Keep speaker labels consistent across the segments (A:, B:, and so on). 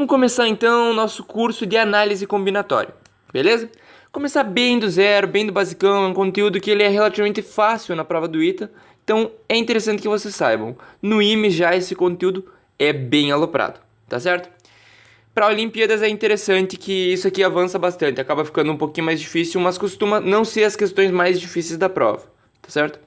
A: Vamos começar então o nosso curso de análise combinatória, beleza? Começar bem do zero, bem do basicão, é um conteúdo que ele é relativamente fácil na prova do ITA, então é interessante que vocês saibam. No IME já esse conteúdo é bem aloprado, tá certo? Para Olimpíadas é interessante que isso aqui avança bastante, acaba ficando um pouquinho mais difícil, mas costuma não ser as questões mais difíceis da prova, tá certo?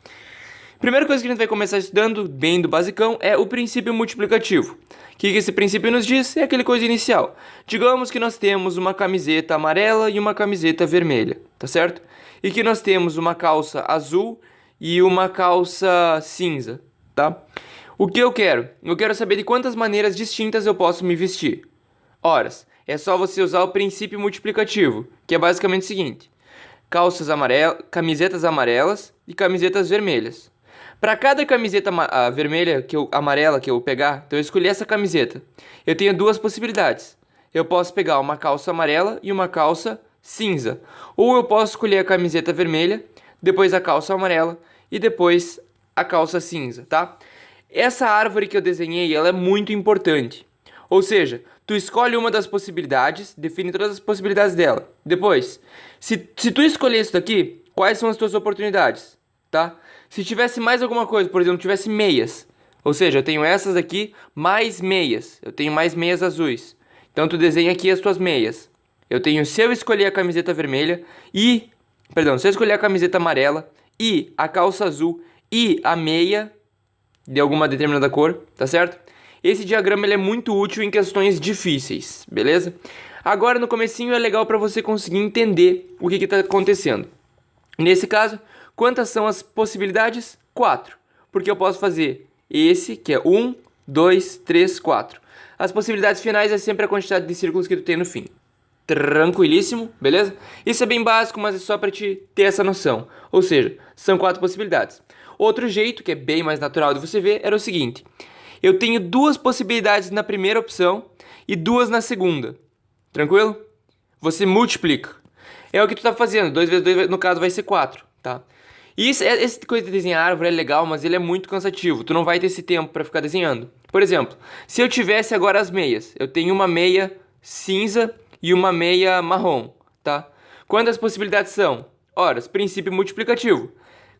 A: Primeira coisa que a gente vai começar estudando, bem do basicão, é o princípio multiplicativo. O que esse princípio nos diz? É aquele coisa inicial. Digamos que nós temos uma camiseta amarela e uma camiseta vermelha, tá certo? E que nós temos uma calça azul e uma calça cinza, tá? O que eu quero? Eu quero saber de quantas maneiras distintas eu posso me vestir. Horas, é só você usar o princípio multiplicativo, que é basicamente o seguinte: camisetas amarelas e camisetas vermelhas. Para cada camiseta vermelha, amarela que eu pegar, então eu escolhi essa camiseta. Eu tenho duas possibilidades. Eu posso pegar uma calça amarela e uma calça cinza. Ou eu posso escolher a camiseta vermelha, depois a calça amarela e depois a calça cinza, tá? Essa árvore que eu desenhei, ela é muito importante. Ou seja, tu escolhe uma das possibilidades, define todas as possibilidades dela. Depois, se tu escolher isso daqui, quais são as tuas oportunidades, tá? Se tivesse mais alguma coisa, por exemplo, tivesse meias, ou seja, eu tenho essas aqui mais meias, eu tenho mais meias azuis. Então tu desenha aqui as tuas meias. Eu tenho, se eu escolher a camiseta vermelha se eu escolher a camiseta amarela e a calça azul e a meia de alguma determinada cor, tá certo? Esse diagrama ele é muito útil em questões difíceis, beleza? Agora no comecinho é legal para você conseguir entender o que está acontecendo. Nesse caso, quantas são as possibilidades? 4. Porque eu posso fazer esse, que é 1, 2, 3, 4. As possibilidades finais é sempre a quantidade de círculos que tu tem no fim. Tranquilíssimo, beleza? Isso é bem básico, mas é só para te ter essa noção. Ou seja, são 4 possibilidades. Outro jeito, que é bem mais natural de você ver, era o seguinte: eu tenho 2 possibilidades na primeira opção e 2 na segunda. Tranquilo? Você multiplica. É o que tu tá fazendo. 2 vezes 2, no caso, vai ser 4, tá? E essa coisa de desenhar árvore é legal, mas ele é muito cansativo. Tu não vai ter esse tempo para ficar desenhando. Por exemplo, se eu tivesse agora as meias. Eu tenho uma meia cinza e uma meia marrom, tá? Quantas possibilidades são? Horas, princípio multiplicativo.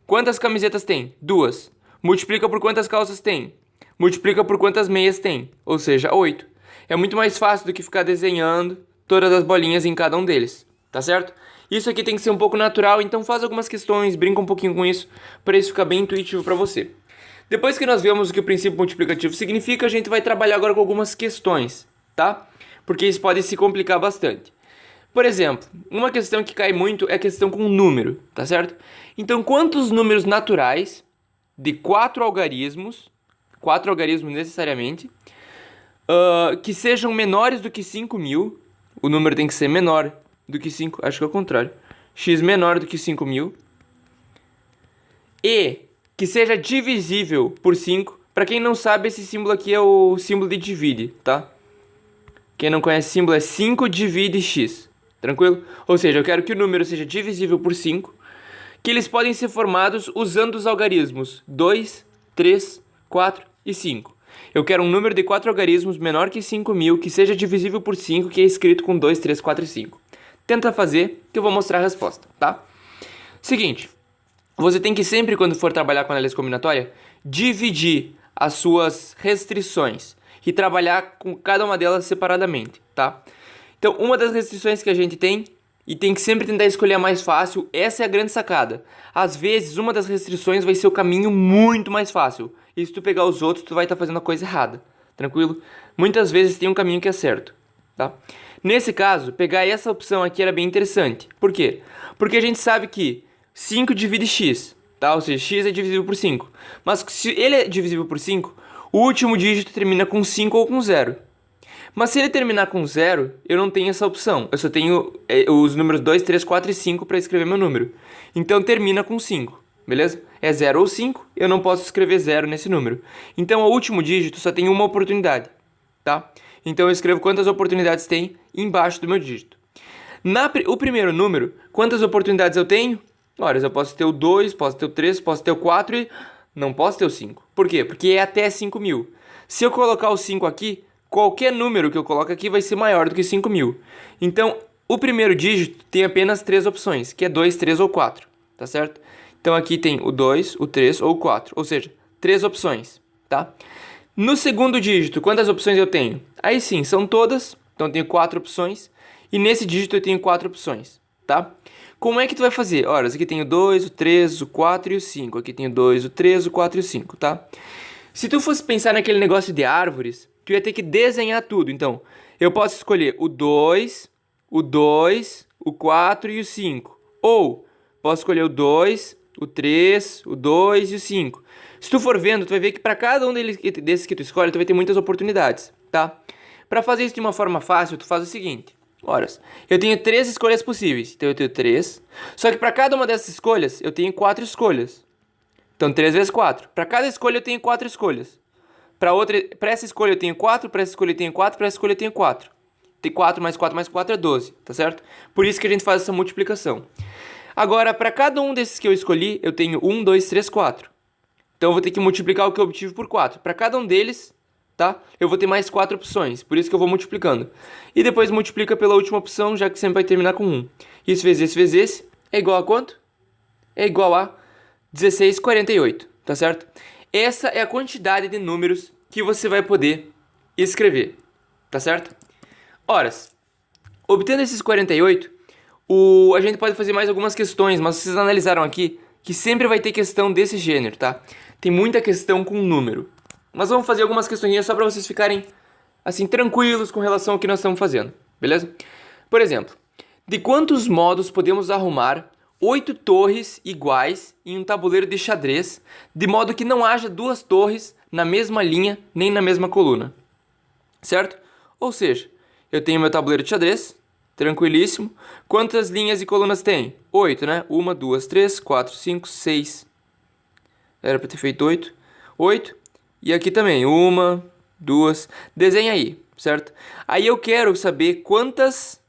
A: Quantas camisetas tem? 2. Multiplica por quantas calças tem? Multiplica por quantas meias tem? Ou seja, 8. É muito mais fácil do que ficar desenhando todas as bolinhas em cada um deles, tá certo? Isso aqui tem que ser um pouco natural, então faz algumas questões, brinca um pouquinho com isso, para isso ficar bem intuitivo para você. Depois que nós vemos o que o princípio multiplicativo significa, a gente vai trabalhar agora com algumas questões, tá? Porque isso pode se complicar bastante. Por exemplo, uma questão que cai muito é a questão com número, tá certo? Então, quantos números naturais de 4 algarismos necessariamente, que sejam menores do que 5.000, o número tem que ser menor do que 5, acho que é o contrário, x menor do que 5.000, e que seja divisível por 5. Para quem não sabe, esse símbolo aqui é o símbolo de divide, tá? Quem não conhece o símbolo é 5 divide x, tranquilo? Ou seja, eu quero que o número seja divisível por 5, que eles podem ser formados usando os algarismos 2, 3, 4 e 5. Eu quero um número de 4 algarismos menor que 5.000, que seja divisível por 5, que é escrito com 2, 3, 4 e 5. Tenta fazer, que eu vou mostrar a resposta, tá? Seguinte, você tem que sempre, quando for trabalhar com análise combinatória, dividir as suas restrições e trabalhar com cada uma delas separadamente, tá? Então, uma das restrições que a gente tem, e tem que sempre tentar escolher a mais fácil, essa é a grande sacada. Às vezes, uma das restrições vai ser o caminho muito mais fácil. E se tu pegar os outros, tu vai estar fazendo a coisa errada, tranquilo? Muitas vezes tem um caminho que é certo, tá? Nesse caso, pegar essa opção aqui era bem interessante. Por quê? Porque a gente sabe que 5 divide x, tá? Ou seja, x é divisível por 5. Mas se ele é divisível por 5, o último dígito termina com 5 ou com 0. Mas se ele terminar com 0, eu não tenho essa opção. Eu só tenho os números 2, 3, 4 e 5 para escrever meu número. Então termina com 5, beleza? É 0 ou 5, eu não posso escrever 0 nesse número. Então o último dígito só tem uma oportunidade, tá? Então eu escrevo quantas oportunidades tem embaixo do meu dígito. O primeiro número, quantas oportunidades eu tenho? Ora, eu posso ter o 2, posso ter o 3, posso ter o 4 e não posso ter o 5. Por quê? Porque é até 5.000. Se eu colocar o 5 aqui, qualquer número que eu coloco aqui vai ser maior do que 5.000. Então, o primeiro dígito tem apenas 3 opções, que é 2, 3 ou 4, tá certo? Então, aqui tem o 2, o 3 ou o 4, ou seja, 3 opções, tá? No segundo dígito, quantas opções eu tenho? Aí sim, são todas, então eu tenho 4 opções, e nesse dígito eu tenho 4 opções, tá? Como é que tu vai fazer? Olha, aqui tem o 2, o 3, o 4 e o 5. Aqui tem o 2, o 3, o 4 e o 5, tá? Se tu fosse pensar naquele negócio de árvores, tu ia ter que desenhar tudo. Então, eu posso escolher o 2, o 4 e o 5. Ou, posso escolher o 2, o 3, o 2 e o 5. Se tu for vendo, tu vai ver que para cada um desses que tu escolhe, tu vai ter muitas oportunidades, tá? Para fazer isso de uma forma fácil, tu faz o seguinte. Ora, eu tenho 3 escolhas possíveis. Então eu tenho 3. Só que para cada uma dessas escolhas, eu tenho 4 escolhas. Então 3 vezes 4. Para cada escolha eu tenho 4 escolhas. Para essa escolha eu tenho 4, para essa escolha eu tenho 4, para essa escolha eu tenho 4. Tem 4 mais 4 mais 4 é 12, tá certo? Por isso que a gente faz essa multiplicação. Agora, para cada um desses que eu escolhi, eu tenho 1, 2, 3, 4. Então eu vou ter que multiplicar o que eu obtive por 4. Para cada um deles, tá? Eu vou ter mais 4 opções, por isso que eu vou multiplicando. E depois multiplica pela última opção, já que sempre vai terminar com 1. Isso vezes esse, é igual a quanto? É igual a 1648, tá certo? Essa é a quantidade de números que você vai poder escrever, tá certo? Ora, obtendo esses 48, a gente pode fazer mais algumas questões, mas vocês analisaram aqui que sempre vai ter questão desse gênero, tá? Tem muita questão com número. Mas vamos fazer algumas questões só para vocês ficarem, assim, tranquilos com relação ao que nós estamos fazendo, beleza? Por exemplo, de quantos modos podemos arrumar 8 torres iguais em um tabuleiro de xadrez, de modo que não haja 2 torres na mesma linha nem na mesma coluna, certo? Ou seja, eu tenho meu tabuleiro de xadrez, tranquilíssimo. Quantas linhas e colunas tem? 8, né? 1, 2, 3, 4, 5, 6. Era para ter feito 8. 8. E aqui também, 1, 2. Desenha aí, certo? Aí eu quero saber quantas...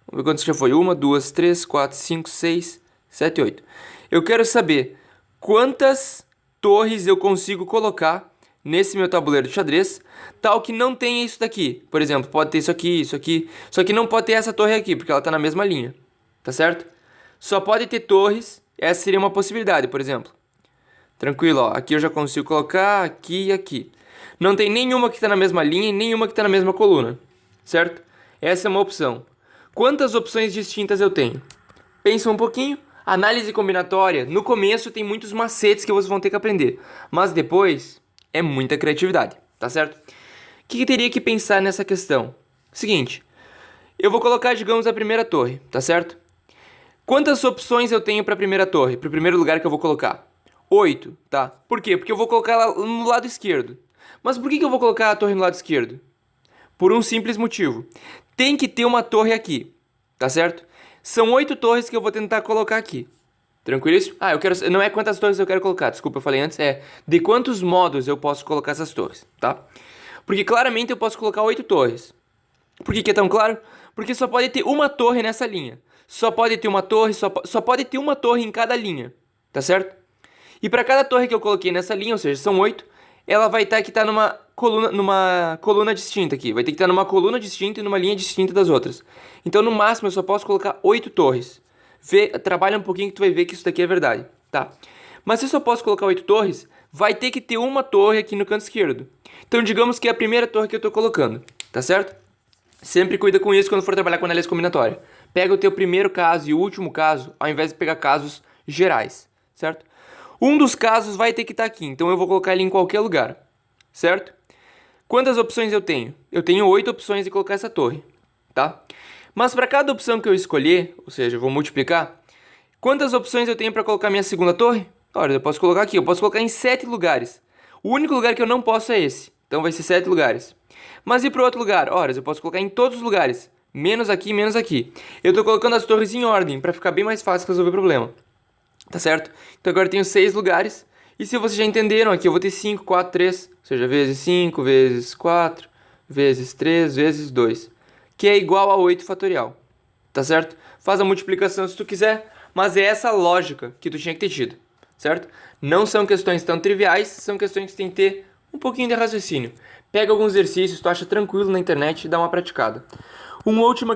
A: Vamos ver quantas já foi. 1, 2, 3, 4, 5, 6, 7, 8. Eu quero saber quantas torres eu consigo colocar nesse meu tabuleiro de xadrez, tal que não tenha isso daqui. Por exemplo, pode ter isso aqui. Só que não pode ter essa torre aqui, porque ela está na mesma linha. Tá certo? Só pode ter torres. Essa seria uma possibilidade, por exemplo. Tranquilo, ó. Aqui eu já consigo colocar, aqui e aqui. Não tem nenhuma que está na mesma linha e nenhuma que está na mesma coluna. Certo? Essa é uma opção. Quantas opções distintas eu tenho? Pensa um pouquinho. Análise combinatória, no começo tem muitos macetes que vocês vão ter que aprender. Mas depois é muita criatividade, tá certo? O que teria que pensar nessa questão? Seguinte, eu vou colocar, digamos, a primeira torre, tá certo? Quantas opções eu tenho para a primeira torre, para o primeiro lugar que eu vou colocar? 8, tá? Por quê? Porque eu vou colocar ela no lado esquerdo. Mas por que eu vou colocar a torre no lado esquerdo? Por um simples motivo. Tem que ter uma torre aqui, tá certo? São 8 torres que eu vou tentar colocar aqui. Tranquilíssimo? Eu quero... Não é quantas torres eu quero colocar, desculpa, eu falei antes. É de quantos modos eu posso colocar essas torres, tá? Porque claramente eu posso colocar 8 torres. Por que é tão claro? Porque só pode ter uma torre nessa linha. Só pode ter uma torre, só pode ter uma torre em cada linha, tá certo? E para cada torre que eu coloquei nessa linha, ou seja, são 8, ela vai estar que tá numa coluna distinta aqui. Vai ter que estar numa coluna distinta e numa linha distinta das outras. Então, no máximo, eu só posso colocar 8 torres. Trabalha um pouquinho que tu vai ver que isso daqui é verdade, tá? Mas se eu só posso colocar 8 torres, vai ter que ter uma torre aqui no canto esquerdo. Então, digamos que é a primeira torre que eu estou colocando, tá certo? Sempre cuida com isso quando for trabalhar com análise combinatória. Pega o teu primeiro caso e o último caso, ao invés de pegar casos gerais, certo? Um dos casos vai ter que estar aqui, então eu vou colocar ele em qualquer lugar, certo? Quantas opções eu tenho? Eu tenho 8 opções de colocar essa torre, tá? Mas para cada opção que eu escolher, ou seja, eu vou multiplicar, quantas opções eu tenho para colocar minha segunda torre? Olha, eu posso colocar aqui, eu posso colocar em 7 lugares. O único lugar que eu não posso é esse, então vai ser 7 lugares. Mas e para o outro lugar? Olha, eu posso colocar em todos os lugares, menos aqui, menos aqui. Eu estou colocando as torres em ordem, para ficar bem mais fácil resolver o problema. Tá certo? Então agora eu tenho 6 lugares. E se vocês já entenderam, aqui eu vou ter 5, 4, 3. Ou seja, vezes 5, vezes 4, vezes 3, vezes 2. Que é igual a 8 fatorial. Tá certo? Faz a multiplicação se tu quiser. Mas é essa lógica que tu tinha que ter tido. Certo? Não são questões tão triviais. São questões que tu tem que ter um pouquinho de raciocínio. Pega alguns exercícios, tu acha tranquilo na internet e dá uma praticada. Uma última